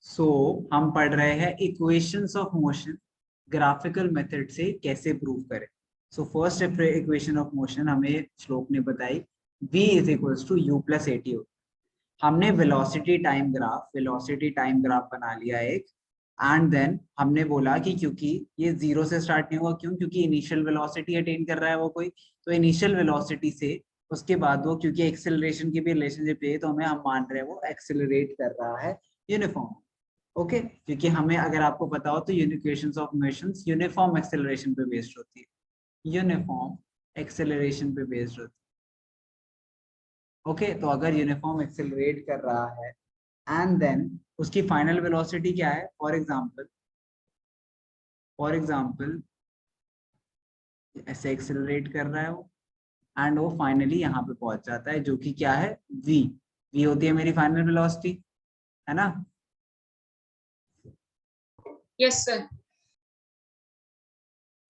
हम पढ़ रहे हैं equations of motion graphical method से कैसे प्रूव करें। फर्स्ट इक्वेशन ऑफ मोशन हमें श्लोक ने बताई, v is equals to u plus a t. हमने वेलोसिटी टाइम ग्राफ बना लिया एक, एंड देन हमने बोला कि क्योंकि ये जीरो से स्टार्ट नहीं हुआ, क्योंकि इनिशियल वेलोसिटी अटेन कर रहा है वो कोई, तो इनिशियल वेलोसिटी से उसके बाद वो, क्योंकि एक्सेलरेशन की भी रिलेशनशिप है, तो हम मान रहे हैं वो एक्सेलरेट कर रहा है यूनिफॉर्म। ओके क्योंकि हमें, अगर आपको पता हो तो equations of motions uniform acceleration पे बेस्ड होती है, यूनिफॉर्म एक्सेलरेशन पे बेस्ड होती है। ओके तो अगर यूनिफॉर्म एक्सेलरेट कर रहा है एंड देन उसकी फाइनल वेलोसिटी क्या है, फॉर एग्जांपल ऐसे एक्सेलरेट कर रहा है वो, एंड वो फाइनली यहाँ पे पहुंच जाता है, जो कि क्या है, v। v होती है मेरी फाइनल वेलोसिटी, है ना। Yes sir.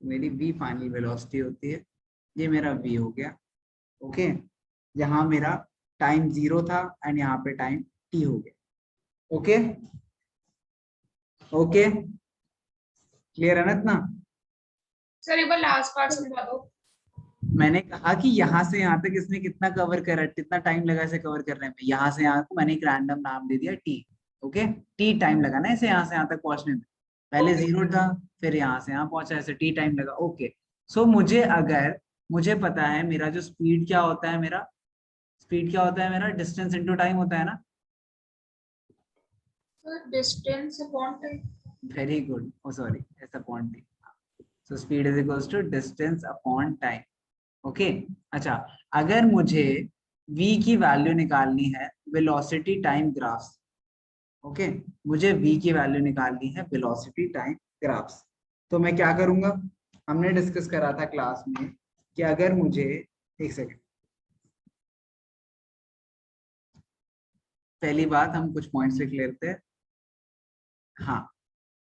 मेरी v फाइनल वेलोसिटी होती है, ये मेरा v हो गया। ओके यहाँ मेरा टाइम 0 था एंड यहाँ पे टाइम t हो गया। ओके ओके क्लियर है ना इतना। सर एक बार लास्ट पार्ट समझा दो। मैंने कहा कि यहाँ से यहाँ तक इसने कितना कवर करा, कितना टाइम लगा इसे कवर करने में। यहाँ से यहाँ को मैंने एक रैंडम नाम दे दिया टी। ओके टी टाइम लगा ना इसे यहाँ से यहाँ तक पहुंचने में। पहले जीरो था, फिर यहाँ से यहाँ पहुंचा, ऐसे टी टाइम लगा। ओके मुझे पता है मेरा जो स्पीड क्या होता है, मेरा डिस्टेंस इंटू टाइम होता है ना। Sir distance upon time. Very good, oh sorry, ऐसा upon T. So speed is equals to distance upon time. Okay अच्छा, अगर मुझे v की वैल्यू निकालनी है वेलोसिटी टाइम ग्राफ्स, ओके मुझे v की वैल्यू निकालनी है वेलोसिटी टाइम ग्राफ्स, तो मैं क्या करूंगा, हमने डिस्कस करा था क्लास में कि अगर मुझे, एक सेकेंड, पहली बात हम कुछ पॉइंट्स लिख लेते हैं। हाँ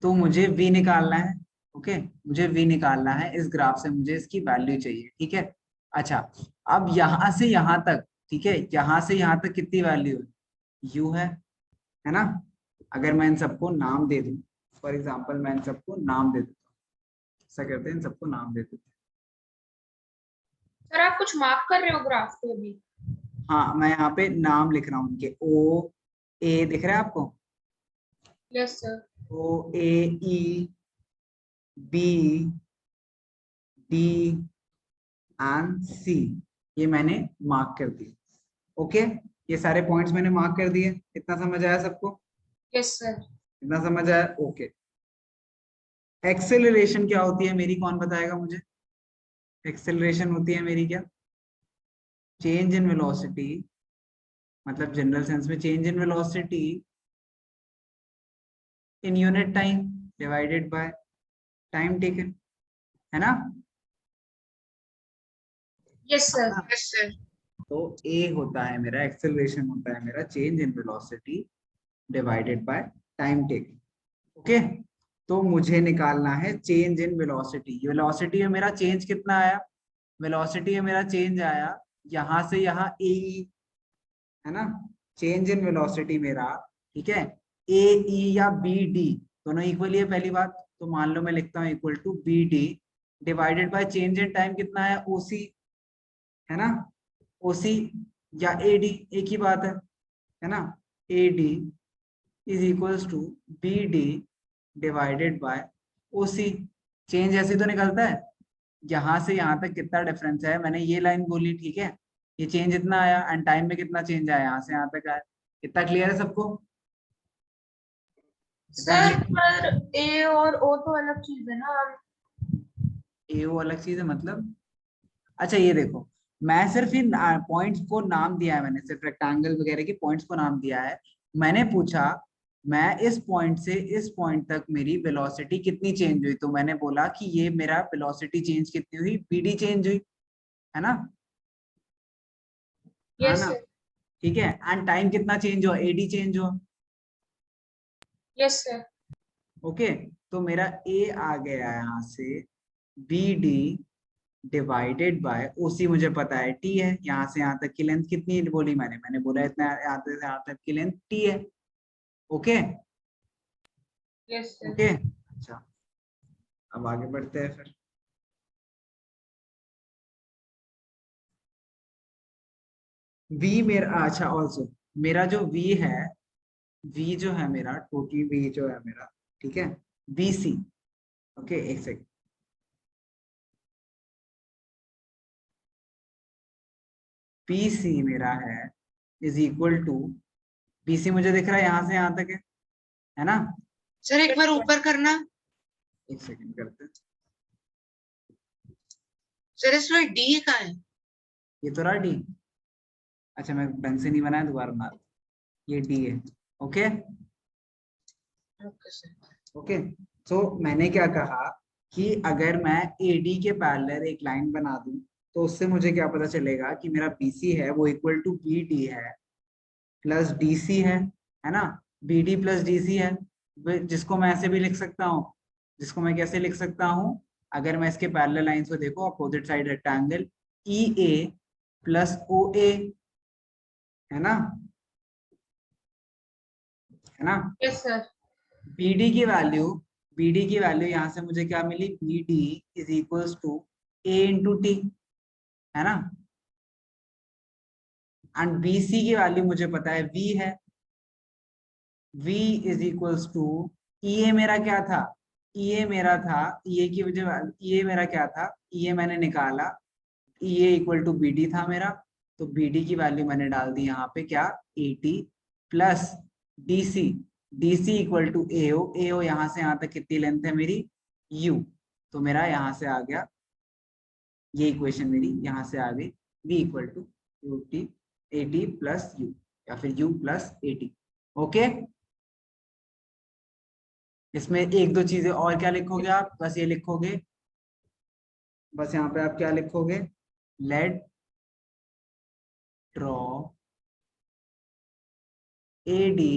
तो मुझे v निकालना है। ओके मुझे v निकालना है इस ग्राफ से, मुझे इसकी वैल्यू चाहिए, ठीक है। अच्छा अब यहाँ से यहाँ तक, ठीक है, यहाँ से यहाँ तक कितनी वैल्यू है, u है ना। अगर मैं इन सबको नाम दे दूं, फॉर एग्जांपल मैं इन सबको नाम दे देता हूँ, ऐसा करते हैं, इन सबको नाम दे देते हैं। सर आप कुछ मार्क कर रहे हो ग्राफ पे अभी। हाँ मैं यहाँ पे नाम लिख रहा हूँ उनके, ओ ए दिख रहा है आपको, yes sir. Oh A E B D and C, ये मैंने मार्क कर दिए। ओके ये सारे पॉइंट्स मैंने मार्क कर दिए, इतना समझ आया सबको, यस सर। इतना समझ आया। ओके एक्सेलरेशन क्या होती है मेरी, कौन बताएगा मुझे। एक्सेलरेशन होती है मेरी क्या, चेंज इन वेलोसिटी, मतलब जनरल सेंस में change in velocity in unit time divided by time taken, है ना। Yes sir. हाँ, यस सर। तो ए होता है मेरा, एक्सेलरेशन होता है मेरा change in velocity divided by time taken. Okay तो मुझे निकालना है चेंज इन वेलोसिटी। वेलोसिटी में मेरा चेंज कितना आया, वेलोसिटी में मेरा चेंज आया यहाँ से यहाँ ए, है ना। चेंज इन वेलोसिटी मेरा, ठीक है, ए ई या बी डी दोनों इक्वल है, पहली बात तो मान लो मैं लिखता हूँ equal to B D divided by change in time कितना है, ओसी, है ना। ओसी या ए डी एक ही बात है ना। A D is equals to B D divided by OC. Change ऐसे तो निकलता है, यहाँ से यहाँ तक कितना डिफरेंस है, मैंने ये लाइन बोली, ठीक है, ये चेंज इतना आया एंड टाइम में कितना चेंज आया, यहाँ से यहाँ तक आया। कितना क्लियर है सबको, कितना सर क्लियर। पर ए और ओ तो अलग चीज है ना। ये वो अलग चीज है मतलब, अच्छा ये देखो, मैं सिर्फ इन पॉइंट्स को नाम दिया है, मैंने सिर्फ रेक्टेंगल वगैरह के पॉइंट्स को नाम दिया है। मैंने पूछा मैं इस पॉइंट से इस पॉइंट तक मेरी वेलोसिटी कितनी चेंज हुई, तो मैंने बोला कि ये मेरा वेलोसिटी चेंज कितनी हुई, बीडी चेंज हुई, है ना। हाँ यस ना, सर। ठीक है, एंड टाइम कितना चेंज हुआ, एडी चेंज हुआ। Yes sir. ओके तो मेरा ए आ गया यहाँ से बी डी डिवाइडेड बाय ओसी, मुझे पता है टी है, यहाँ से यहाँ तक की लेंथ कितनी बोली मैंने बोला इतना, यहाँ से यहाँ तक की लेंथ टी है। Okay yes sir. ओके अच्छा, अब आगे बढ़ते हैं फिर। वी मेरा अच्छा, ऑल्सो मेरा जो वी है, वी जो है मेरा टोटल वी जो है मेरा, ठीक है, बी सी। ओके एक सेकंड, पी सी मेरा is equal to, B C मुझे दिख रहा है यहाँ से यहाँ तक है ना। सर एक बार ऊपर करना। एक सेकंड करते हैं। सर इसमें डी कहाँ है? ये तो रहा डी। अच्छा मैं पेन से नहीं बनाया, दोबारा बना, ये डी है। Okay okay sir. ओके, सो मैंने क्या कहा कि अगर मैं एडी के पैरेलल एक लाइन बना दूं तो उससे मुझे क्या पता चलेगा कि मेरा बीसी है वो इक्वल टू बी डी है प्लस डीसी है ना, बी डी प्लस डीसी है, जिसको मैं ऐसे भी लिख सकता हूँ, जिसको मैं कैसे लिख सकता हूँ, अगर मैं इसके पैरेलल लाइंस को देखो, opposite side rectangle E A plus O A, है ना, है ना। Yes sir. बीडी की वैल्यू, बीडी की वैल्यू यहाँ से मुझे क्या मिली, B D is equals to A into T, है ना, एंड बीसी की वैल्यू मुझे पता है वी है, v इज इक्वल्स टू ई ए मेरा क्या था, ई ए मेरा था, ई ए की वजह, ई ए मेरा क्या था, ई ए मैंने निकाला, ई ए इक्वल टू बी डी था मेरा, तो बी डी की वैल्यू मैंने डाल दी यहाँ पे क्या, A T plus D C, D C equal to A O यहाँ से यहाँ तक कितनी लेंथ है मेरी, यू, तो मेरा यहाँ से आ गया, ये इक्वेशन मेरी यहाँ से आ गई, v equal to u t a T plus u, या फिर u plus a t. Okay, इसमें एक दो चीजें और क्या लिखोगे आप, बस ये लिखोगे, बस यहाँ पे आप क्या लिखोगे, let draw A D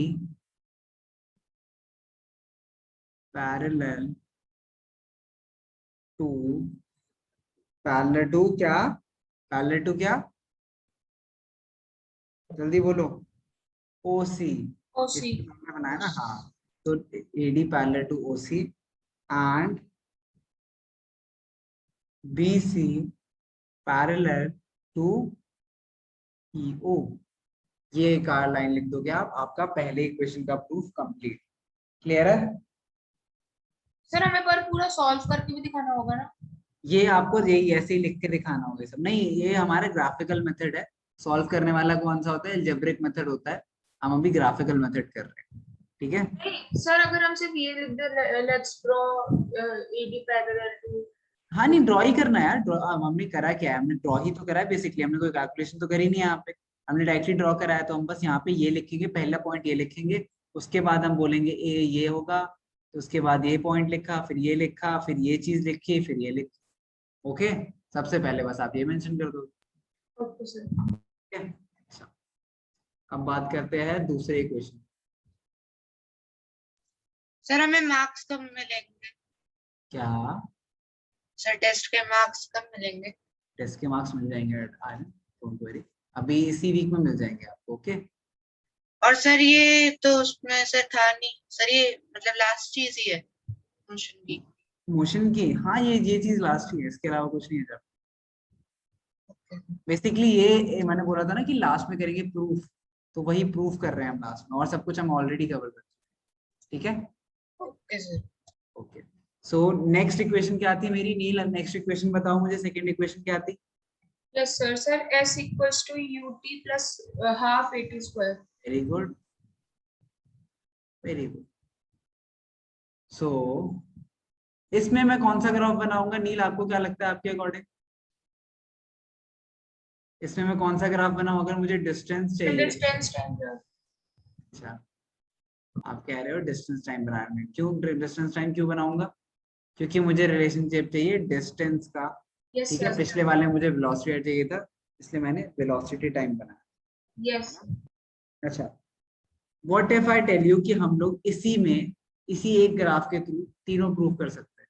parallel to, parallel to क्या, पैरेलल टू क्या, जल्दी बोलो, ओ सी, ओसी। बनाया ना, हाँ, तो A D parallel to O C and B C parallel to E O, ये एक लाइन लिख दोगे आप, आपका पहले इक्वेशन का प्रूफ कंप्लीट। क्लियर है? सर हमें पर पूरा सॉल्व करके भी दिखाना होगा ना? ये आपको यही ऐसे ही लिख के दिखाना होगा सब, नहीं ये हमारा ग्राफिकल मेथड है, सॉल्व करने वाला कौन सा होता है, अलजेब्रिक मेथड होता है, हम अभी ग्राफिकल मेथड कर रहे हैं, ठीक है। नहीं सर, अगर हम सिर्फ ये लिख दे let's draw AD parallel to, हाँ नहीं ड्रॉ ही करना है यार, हमने करा क्या है, हमने ड्रॉ ही तो करा है बेसिकली, हमने कोई कैलकुलेशन तो करी नहीं है यहाँ पे, हमने डायरेक्टली ड्रॉ करा है, तो हम बस यहाँ पे ये लिखेंगे, पहला पॉइंट ये लिखेंगे, उसके बाद हम बोलेंगे ए ये होगा, तो उसके बाद ये पॉइंट लिखा, फिर ये लिखा, फिर ये चीज लिखी, फिर ये लिखी। ओके, सबसे पहले बस आप ये मेंशन कर दो। Okay sir. ठीक है, अच्छा अब बात करते हैं दूसरे इक्वेशन। सर हमें मार्क्स कब मिलेंगे? क्या? सर टेस्ट के मार्क्स कब मिलेंगे? टेस्ट के मार्क्स मिल जाएंगे आज, डोंट वरी, अभी इसी वीक में मिल जाएंगे आपको। ओके, और सर ये तो उसमें सर था नहीं सर, ये मतलब लास्ट चीज ही है मोशन की। मोशन की, हाँ ये चीज लास्ट ही है, इसके अलावा कुछ नहीं है। बेसिकली ये मैंने बोला था ना कि लास्ट में करेंगे प्रूफ, तो वही प्रूफ कर रहे हैं हम लास्ट में, और सब कुछ हम ऑलरेडी कवर कर चुके हैं। ठीक है, okay sir. Okay, so next equation क्या थी मेरी, नील नेक्स्ट इक्वेशन बताओ मुझे, सेकंड इक्वेशन क्या थी। Yes sir. Sir s equals to ut plus half at square. Very good, very good. So इसमें मैं कौन सा ग्राफ बनाऊंगा नील, आपको क्या लगता है आपके अकॉर्डिंग, इसमें मैं कौन सा ग्राफ बनाऊं अगर मुझे डिस्टेंस चाहिए। Distance time graph. अच्छा, आप कह रहे हो डिस्टेंस टाइम बनाने में, क्यों डिस्टेंस टाइम क्यों बनाऊंगा, क्योंकि मुझे रिलेशनशिप चाहिए डिस्टेंस का। यस ठीक है, सर। पिछले वाले में मुझे वेलोसिटी चाहिए था, इसलिए मैंने वेलोसिटी टाइम बनाया। यस। अच्छा, what if I tell you कि हम लोग इसी में, इसी एक ग्राफ के थ्रू तीनों प्रूव कर सकते हैं।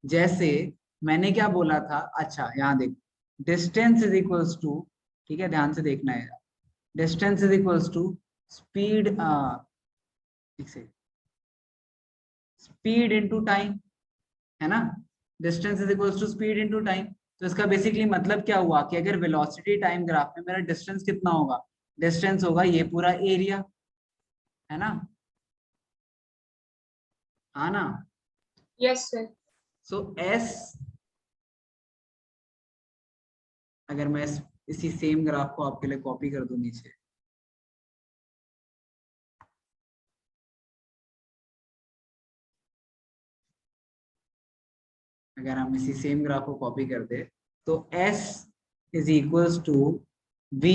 जैसे मैंने क्या बोला था, अच्छा यहाँ देखो, डिस्टेंस इज इक्वल्स टू, ठीक है ध्यान से देखना है, distance is equals to speed, एक सेकंड, स्पीड इनटू टाइम, है ना, distance is equals to speed into time. तो इसका बेसिकली मतलब क्या हुआ कि अगर वेलोसिटी टाइम ग्राफ में मेरा डिस्टेंस कितना होगा, डिस्टेंस होगा ये पूरा एरिया, है ना, हाँ ना। Yes, sir. सो एस, अगर मैं इसी सेम ग्राफ को आपके लिए कॉपी कर दूं नीचे, अगर हम इसी सेम ग्राफ को कॉपी कर दे तो S is equals to V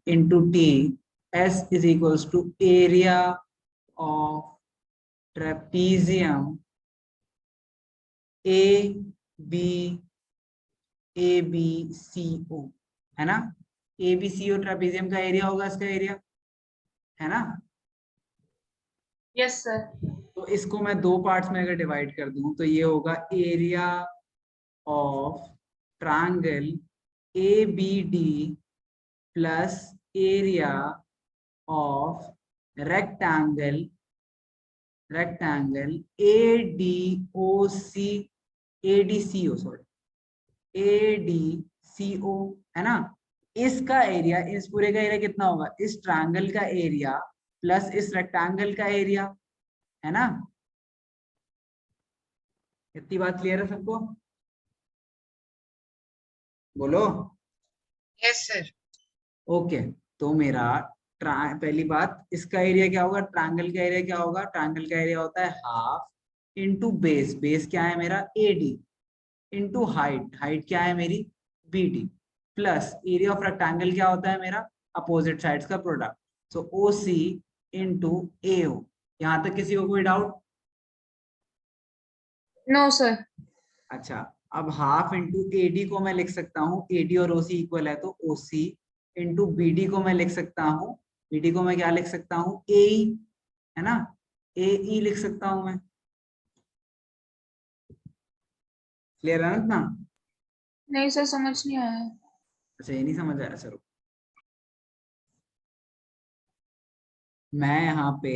into t, S is equals to area of trapezium ABCO, है ना, ABCO ट्रेपीजियम का एरिया होगा, इसका एरिया, है ना। Yes, sir. तो इसको मैं दो पार्ट्स में अगर डिवाइड कर दूं तो ये होगा area of triangle ABD plus area of rectangle ADCO, sorry ADCO, है ना। इसका एरिया, इस पूरे का एरिया कितना होगा, इस ट्रायंगल का एरिया प्लस इस रेक्टेंगल का एरिया, है ना। इतनी बात क्लियर है सबको, बोलो। Yes sir. ओके, तो मेरा पहली बात, इसका एरिया क्या होगा, ट्रायंगल का एरिया क्या होगा, ट्रायंगल का एरिया होता है हाफ इंटू बेस, बेस क्या है मेरा AD, इंटू हाइट, हाइट क्या है मेरी BD, plus area of rectangle क्या होता है मेरा, अपोजिट साइड्स का प्रोडक्ट, सो OC इंटू AO। यहाँ तक किसी को कोई डाउट? No, sir. अच्छा, अब हाफ इंटू AD को मैं लिख सकता हूँ, AD और OC इक्वल है तो OC इंटू BD को मैं लिख सकता हूँ, BD को मैं क्या लिख सकता हूँ, AE, है ना, AE लिख सकता हूँ मैं। क्लियर है ना? नहीं सर, समझ नहीं आया। अच्छा, ये नहीं समझ आया सर। मैं यहाँ पे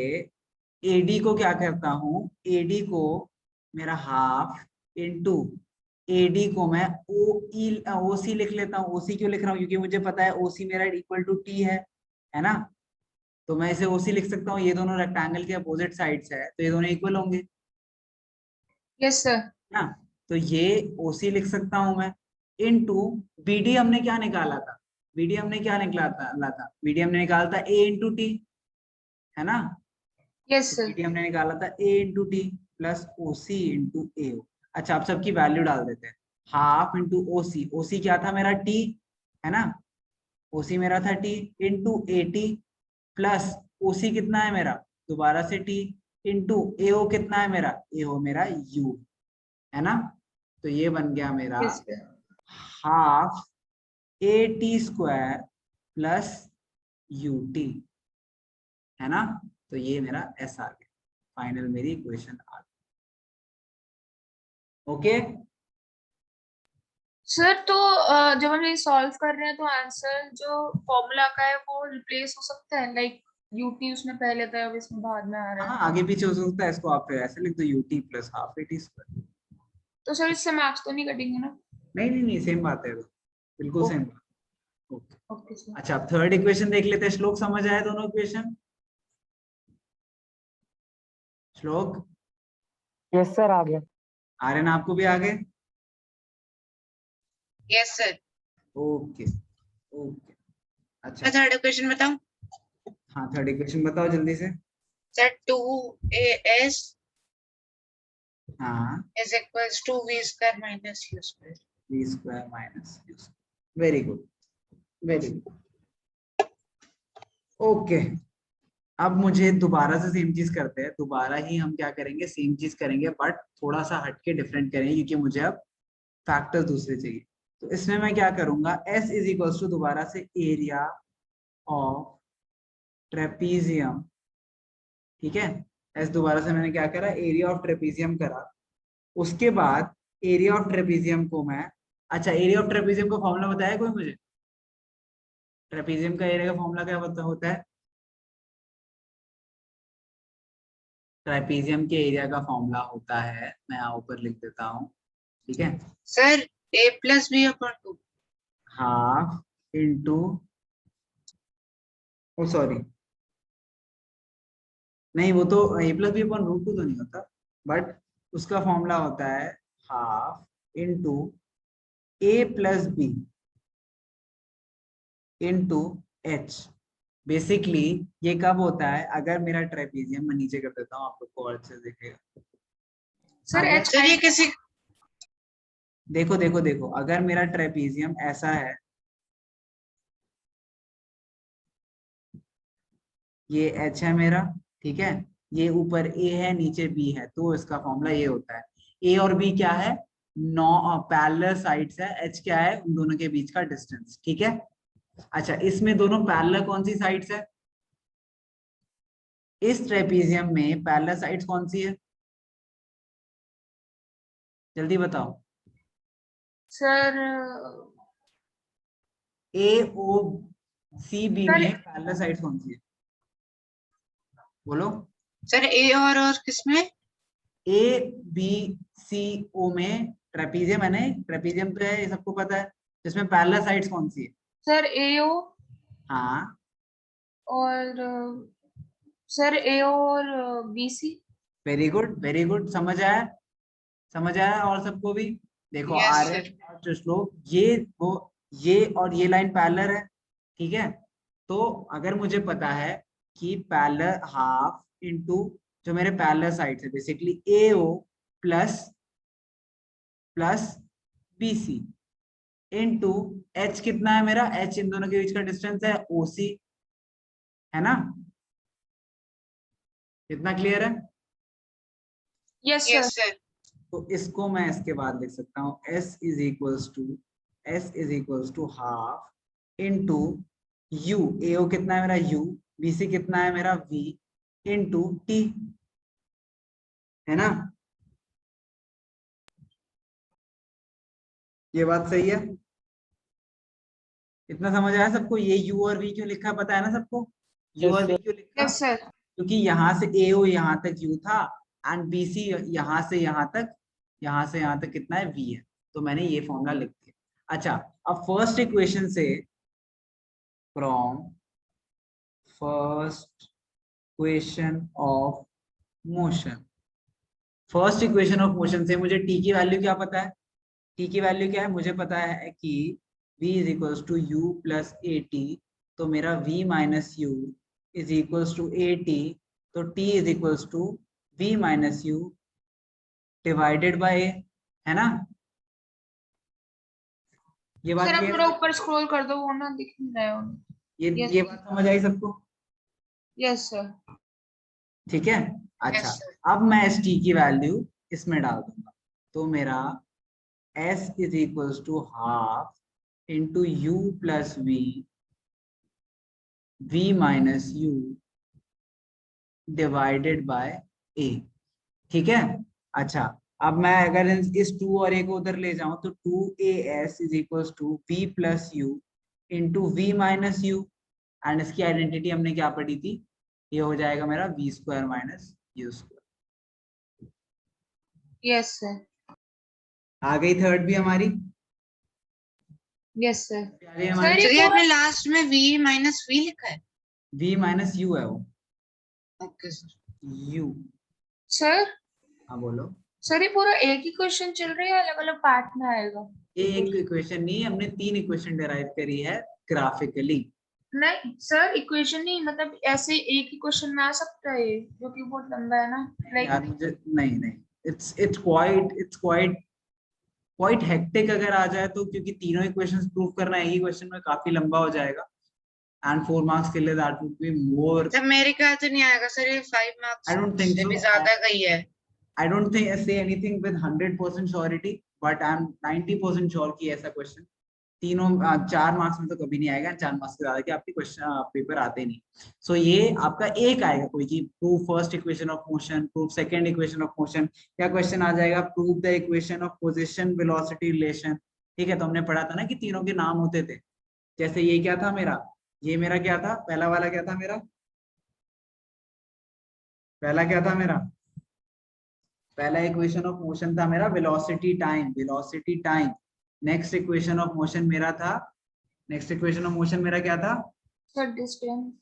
AD को क्या करता हूँ, AD को मेरा हाफ इंटू AD को मैं OC लिख लेता हूँ। OC क्यों लिख रहा हूँ, क्योंकि मुझे पता है OC मेरा इक्वल टू T है ना। तो मैं इसे OC लिख सकता हूँ, ये दोनों रेक्टेंगल के अपोजिट साइड्स है तो ये दोनों इक्वल होंगे, Yes, sir. ना। तो ये OC लिख सकता हूँ मैं, इनटू BD हमने क्या निकाला था, BD हमने क्या निकाला था, BD हमने निकाला था A इंटू टी, है ना। Yes, तो sir. BD हमने निकाला था A into T plus OC into AO। अच्छा, आप सबकी वैल्यू डाल देते हैं, हाफ इंटू OC क्या था मेरा T, है ना, OC मेरा था T into AT plus OC कितना है मेरा, दोबारा से T इंटू AO कितना है मेरा, AO मेरा U, है ना। तो ये बन गया मेरा Yes, sir. Half AT square plus UT, है ना। तो ये मेरा S आ गया, फाइनल मेरी इक्वेशन आ गई। ओके, सर तो जब हम ये सॉल्व कर रहे हैं तो आंसर जो फॉर्मूला का है वो रिप्लेस हो सकता है, लाइक यूटी उसमें पहले था अब इसमें बाद में आ रहा हाँ है, आगे पीछे हो सकता है, इसको आप ऐसे लिख दो UT plus half AT square. तो सर इससे मार्क्स तो नहीं कटेंगे ना? नहीं नहीं नहीं, सेम बात है, बिल्कुल सेम ओके। बात। Okay, okay sir. अच्छा अब थर्ड इक्वेशन देख लेते हैं। श्लोक समझ आया दोनों इक्वेशन? श्लोक, यस सर, आ गया। आर्यन आपको भी आ गए? Yes sir. ओके ओके, अच्छा मैं थर्ड इक्वेशन बताऊं? हाँ, थर्ड इक्वेशन बताओ जल्दी से। सर 2AS हाँ, is equals to V square minus U square. V square minus U square, very good very good. Okay, अब मुझे दोबारा से सेम चीज करते हैं, दोबारा ही हम क्या करेंगे, सेम चीज करेंगे बट थोड़ा सा हटके डिफरेंट करेंगे, क्योंकि मुझे अब फैक्टर्स दूसरे चाहिए। तो इसमें मैं क्या करूंगा, S इज इक्वल्स टू दोबारा से एरिया ऑफ ट्रेपीजियम, ठीक है। S दोबारा से मैंने क्या करा, एरिया ऑफ ट्रेपीजियम करा। उसके बाद एरिया ऑफ ट्रेपीजियम को मैं, अच्छा एरिया ऑफ ट्रेपीजियम का फॉर्मूला बताया कोई मुझे, ट्रेपीजियम का एरिया का फॉर्मूला क्या होता है? ट्राइपीजियम के एरिया का फॉर्मूला होता है, मैं यहाँ ऊपर लिख देता हूँ, ठीक है, सर a+b/2। हाफ इंटू, ओ सॉरी, नहीं वो तो a+b/√2 तो नहीं होता, बट उसका फॉर्मूला होता है half into a+b into H. Basically ये कब होता है, अगर मेरा ट्रेपीजियम, मैं नीचे कर देता हूँ आप लोग को और अच्छे से दिखेगा। सर अगर- एच सर ये किसी देखो देखो देखो, अगर मेरा ट्रेपीजियम ऐसा है, ये एच है मेरा, ठीक है, ये ऊपर ए है नीचे बी है, तो इसका फॉर्मूला ये होता है। ए और बी क्या है, नॉ पैरेलल साइड्स है, एच क्या है, उन दोनों के बीच का डिस्टेंस, ठीक है। अच्छा, इसमें दोनों पैरेलल कौन सी साइड्स है, इस ट्रेपीजियम में पैरेलल साइड्स कौन सी है, जल्दी बताओ। सर ए ओ सी बी सर में पैरेलल साइड्स कौन सी है, बोलो। सर ए और किसमें? ए बी सी ओ में ट्रेपीजियम है, नहीं ट्रेपीजियम तो है, ये सबको पता है, जिसमें पैरेलल साइड्स कौन सी है। सर एओ हाँ, और सर एओ और BC. Very good very good, समझ आया, समझ आया और सबको भी। देखो यस आर्यन सर। और जो श्लोक, ये वो, ये और ये लाइन पैरेलल है, ठीक है। तो अगर मुझे पता है कि पैरेलल हाफ इनटू जो मेरे पैरेलल साइड है, basically A O plus plus B C into H, कितना है मेरा, एच इन दोनों के बीच का डिस्टेंस है ओ सी, है ना, कितना क्लियर है। Yes yes sir. सर। तो इसको मैं इसके बाद लिख सकता हूँ, S is equals to half into U, A O कितना है मेरा यू, बी सी कितना है मेरा v इंटू टी, है ना, ये बात सही है, इतना समझ आया सबको। ये u और v क्यों लिखा पता है ना सबको, u Yes, और v sir. क्यों लिखा, यस सर। क्योंकि यहाँ से ए ओ यहाँ तक u था, एंड बी सी यहाँ से यहाँ तक, यहाँ से यहाँ तक कितना है v है, तो मैंने ये फॉर्मूला लिख दिया। अच्छा, अब फर्स्ट इक्वेशन से, from first equation of motion, first equation of motion से मुझे टी की वैल्यू क्या पता है, टी की वैल्यू क्या है, मुझे पता है कि v is equals to u plus a t, तो मेरा v minus u is equals to a t, तो t is equals to v minus u divided by a, है ना, ये बात सर आप क्लियर थोड़ा है, ऊपर स्क्रॉल कर दो, वो ना दिख नहीं रहा है। Yes. ये बात समझ आई सबको, यस सर। ठीक है। अच्छा, यस सर। अब मैं एस टी की वैल्यू इसमें डाल दूंगा, तो मेरा S is equals to half into u plus v minus u divided by a, ठीक है। अच्छा, अब मैं अगर इस 2 और a को उधर ले जाऊं, तो 2as is equals to v plus U into v minus U, and इसकी आइडेंटिटी हमने क्या पढ़ी थी, ये हो जाएगा मेरा v square minus U square. Yes sir. आ गई थर्ड भी हमारी, यस सर। आ गई हमारी, सर सर ये ये आपने लास्ट में v-v लिखा है? v माइनस यू है वो, ओके सर। u, सर हाँ बोलो। सर ये पूरा एक ही क्वेश्चन चल रहा है या अलग अलग पार्ट में आएगा? ये एक इक्वेशन नहीं, हमने 3 इक्वेशन डिराइव करी है ग्राफिकली। नहीं सर, इक्वेशन नहीं, मतलब ऐसे एक ही क्वेश्चन में आ सकता है ये, जो कि बहुत लंबा है ना, यार लाइक। मुझे नहीं, इट्स क्वाइट हेक्टिक अगर आ जाए तो, क्योंकि तीनों इक्वेशंस प्रूव करना एक ही क्वेश्चन में काफी लंबा हो जाएगा, एंड 4 मार्क्स के लिए that would be more. Sir मेरे ख्याल से नहीं आएगा सर, ये 5 मार्क्स आई डोंट थिंक से सो, भी ज्यादा गई है। I don't think I say anything with 100% surety, but I am 90% sure कि ऐसा क्वेश्चन तीनों 4 मार्क्स में तो कभी नहीं आएगा, 4 मार्क्स से ज्यादा के आपके क्वेश्चन पेपर आते नहीं। सो ये आपका एक आएगा कोई कि prove first equation of motion, prove second equation of motion, क्या क्वेश्चन आ जाएगा, prove the equation of position velocity relation, ठीक है। तो हमने पढ़ा था ना कि तीनों के नाम होते थे, जैसे ये क्या था मेरा, ये मेरा क्या था, पहला वाला क्या था मेरा, पहला क्या था मेरा, पहला इक्वेशन ऑफ मोशन था मेरा velocity time, velocity time. Next equation of motion मेरा था, नेक्स्ट इक्वेशन ऑफ मोशन मेरा क्या था? Sir distance.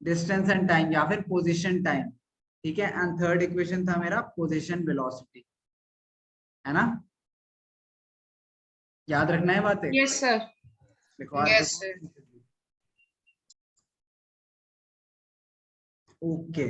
Distance and time या फिर पोजीशन टाइम, ठीक है। एंड थर्ड इक्वेशन था मेरा पोजीशन वेलोसिटी, है ना? याद रखना है बातें। Yes sir. Yes, sir. Okay